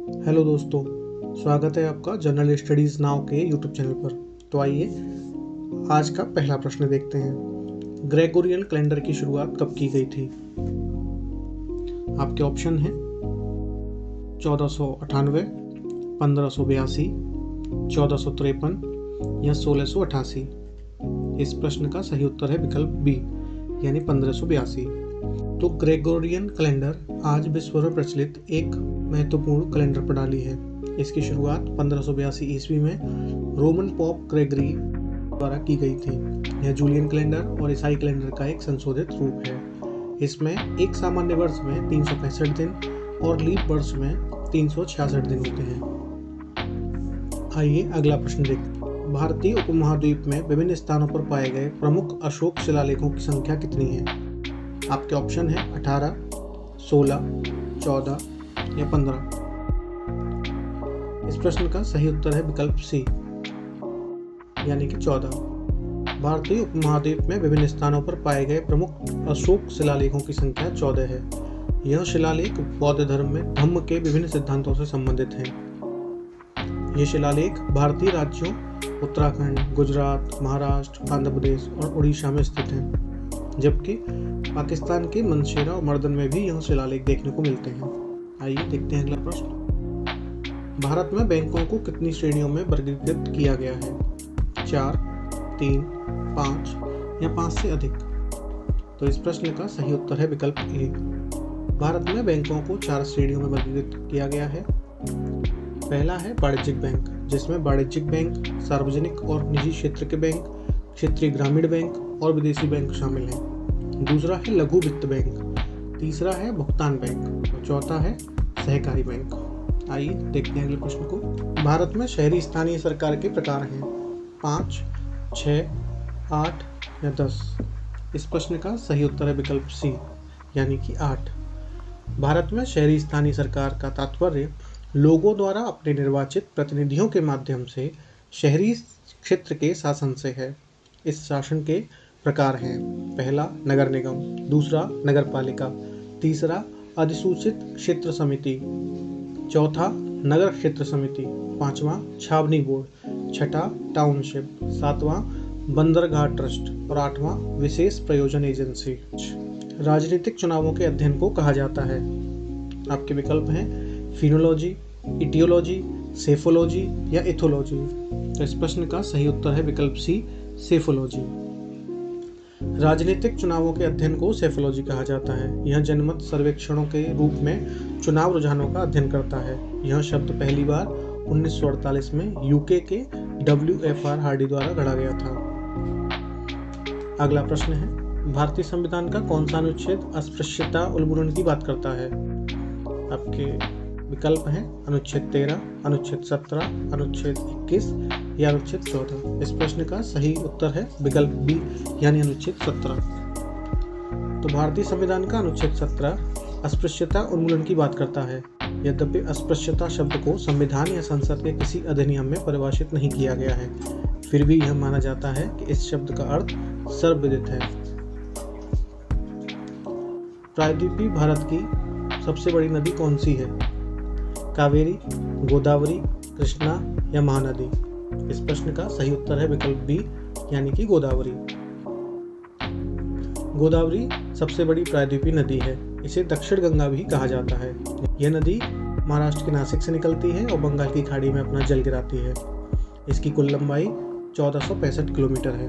Hello दोस्तों, स्वागत है आपका जनरल स्टडीज़ नाउ के यूट्यूब चैनल पर। तो आइए आज का पहला प्रश्न देखते हैं। ग्रेगोरियन कैलेंडर की शुरुआत कब की गई थी? आपके ऑप्शन हैं 1498, 1582, 1453 या 1688। इस प्रश्न का सही उत्तर है विकल्प बी यानी 1582। तो ग्रेगोरियन कैलेंडर आज विश्व में प्रचलित एक महत्वपूर्ण कैलेंडर प्रणाली है। इसकी शुरुआत 1582 ईस्वी में रोमन पॉप ग्रेगरी द्वारा की गई थी। यह जूलियन कैलेंडर और ईसाई कैलेंडर का एक संशोधित रूप है। इसमें एक सामान्य वर्ष में 365 दिन और लीप वर्ष में 366 दिन होते हैं। आइए अगला प्रश्न देखते हैं। भारतीय उपमहाद्वीप में विभिन्न स्थानों पर पाए गए प्रमुख अशोक शिलालेखों की संख्या कितनी है? आपके ऑप्शन है 18, 16, 14 या 15। इस प्रश्न का सही उत्तर है विकल्प सी यानी कि 14। भारतीय उपमहाद्वीप में विभिन्न स्थानों पर पाए गए प्रमुख अशोक शिलालेखों की संख्या 14 है। यह शिलालेख बौद्ध धर्म में धम्म के विभिन्न सिद्धांतों से संबंधित हैं। ये शिलालेख भारतीय राज्यों उत्तराखंड, गुजरात, महाराष्ट्र, आंध्र प्रदेश और उड़ीसा में स्थित हैं, जबकि पाकिस्तान के मनसेरा और मर्दन में भी यह शिलालेख देखने को मिलते हैं। आइए देखते हैं अगला प्रश्न। भारत में बैंकों को कितनी श्रेणियों में वर्गीकृत किया गया है? 4, 3, 5 या 5 से अधिक। तो इस प्रश्न का सही उत्तर है विकल्प ए। भारत में बैंकों को 4 श्रेणियों में वर्गीकृत किया गया है। पहला है वाणिज्यिक बैंक, जिसमें वाणिज्यिक बैंक, सार्वजनिक और निजी क्षेत्र के बैंक, क्षेत्रीय ग्रामीण बैंक और विदेशी बैंक शामिल हैं। दूसरा है लघु वित्त बैंक, तीसरा है भुगतान बैंक और चौथा है सहकारी बैंक। आइए देखते हैं अगले प्रश्न को। भारत में शहरी स्थानीय सरकार के प्रकार हैं 5, 6, 8 या 10। इस प्रश्न का सही उत्तर है विकल्प सी यानी कि 8। भारत में शहरी स्थानीय सरकार का तात्पर्य लोगों द्वारा अपने निर्वाचित प्रतिनिधियों के माध्यम से शहरी क्षेत्र के शासन से है। इस शासन के प्रकार हैं पहला नगर निगम, दूसरा नगर पालिका, तीसरा अधिसूचित क्षेत्र समिति, चौथा नगर क्षेत्र समिति, पांचवा छावनी बोर्ड, छठा टाउनशिप, सातवां बंदरगाह ट्रस्ट और आठवां विशेष प्रयोजन एजेंसी। राजनीतिक चुनावों के अध्ययन को कहा जाता है। आपके विकल्प हैं फिनोलॉजी, इटियोलॉजी, सेफोलॉजी या एथोलॉजी। तो इस प्रश्न का सही उत्तर है विकल्प सी सेफोलॉजी। राजनीतिक चुनावों के अध्ययन को सेफोलॉजी कहा जाता है। यह जनमत सर्वेक्षणों के रूप में चुनाव रुझानों का अध्ययन करता है। यह शब्द पहली बार 1948 में यूके के WFR हार्डी द्वारा गढ़ा गया था। अगला प्रश्न है, भारतीय संविधान का कौन सा अनुच्छेद अस्पृश्यता उन्मूलन की बात करता है? आपके विकल्प हैं अनुच्छेद 13, अनुच्छेद 17, अनुच्छेद 21 या अनुच्छेद 14। इस प्रश्न का सही उत्तर है विकल्प बी यानी अनुच्छेद 17। तो भारतीय संविधान का अनुच्छेद 17 अस्पृश्यता उन्मूलन की बात करता है। यद्यपि अस्पृश्यता शब्द को संविधान या संसद के किसी अधिनियम में परिभाषित नहीं किया गया है, फिर भी यह माना जाता है कि इस शब्द का अर्थ सर्वविदित है। प्रायद्वीपीय भारत की सबसे बड़ी नदी कौन सी है? कावेरी, गोदावरी, कृष्णा या महानदी। इस प्रश्न का सही उत्तर है विकल्प बी यानी कि गोदावरी। गोदावरी सबसे बड़ी प्रायद्वीपीय नदी है। इसे दक्षिण गंगा भी कहा जाता है। यह नदी महाराष्ट्र के नासिक से निकलती है और बंगाल की खाड़ी में अपना जल गिराती है। इसकी कुल लंबाई 1465 किलोमीटर है।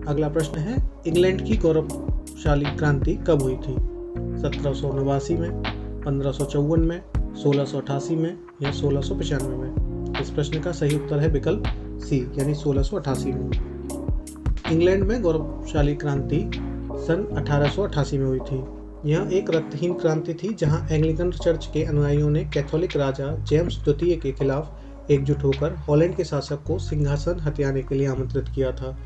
अगला प्रश्न है, इंग्लैंड की गौरवशाली क्रांति कब हुई थी? 1789 में, 1554 में, 1688 में या 1695 में। इस प्रश्न का सही उत्तर है विकल्प सी यानी 1688 में। इंग्लैंड में गौरवशाली क्रांति सन 1888 में हुई थी। यह एक रक्तहीन क्रांति थी जहां एंग्लिकन चर्च के अनुयायियों ने कैथोलिक राजा जेम्स द्वितीय के खिलाफ एकजुट होकर हॉलैंड के शासक को सिंहासन हथियाने के लिए आमंत्रित किया था।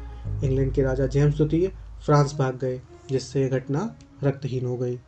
इंग्लैंड के राजा जेम्स द्वितीय फ्रांस भाग गए, जिससे यह घटना रक्तहीन हो गई।